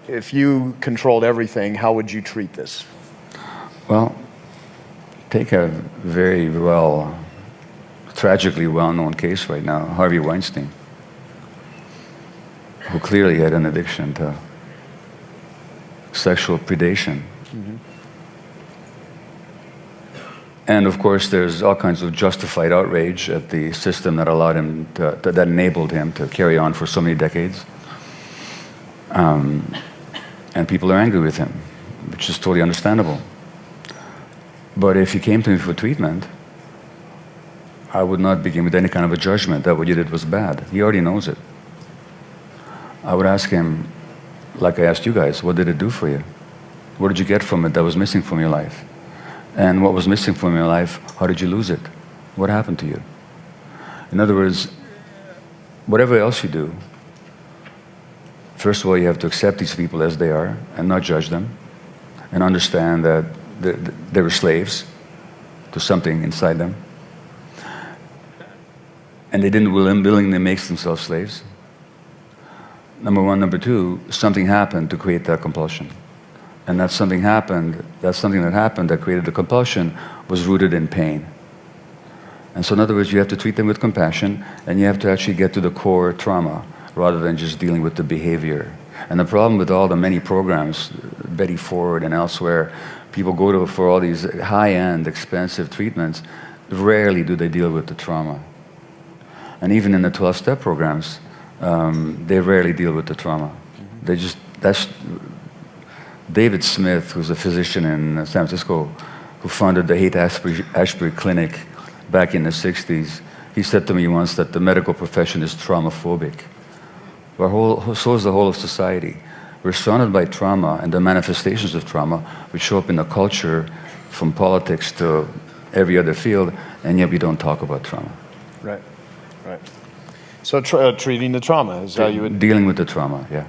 If you controlled everything, how would you treat this? Well, take a very tragically well-known case right now, Harvey Weinstein, who clearly had an addiction to sexual predation. Mm-hmm. And of course, there's all kinds of justified outrage at the system that allowed him that enabled him to carry on for so many decades. And people are angry with him, which is totally understandable. But if he came to me for treatment, I would not begin with any kind of a judgment that what you did was bad. He already knows it. I would ask him, like I asked you guys, what did it do for you? What did you get from it that was missing from your life? And what was missing from your life, how did you lose it? What happened to you? In other words, whatever else you do, first of all, you have to accept these people as they are and not judge them, and understand that they were slaves to something inside them. And they didn't willingly make themselves slaves. Number one. Number two, something happened to create that compulsion. And that something that happened that created the compulsion was rooted in pain. And so in other words, you have to treat them with compassion, and you have to actually get to the core trauma rather than just dealing with the behavior. And the problem with all the many programs, Betty Ford and elsewhere, people go to for all these high-end, expensive treatments, rarely do they deal with the trauma. And even in the 12-step programs, they rarely deal with the trauma. That's David Smith, who's a physician in San Francisco, who founded the Haight-Ashbury Clinic back in the 60s. He said to me once that the medical profession is traumaphobic. So is the whole of society. We're surrounded by trauma and the manifestations of trauma, which show up in the culture, from politics to every other field, and yet we don't talk about trauma. Right. So treating the trauma is how you would... Dealing with the trauma, yeah.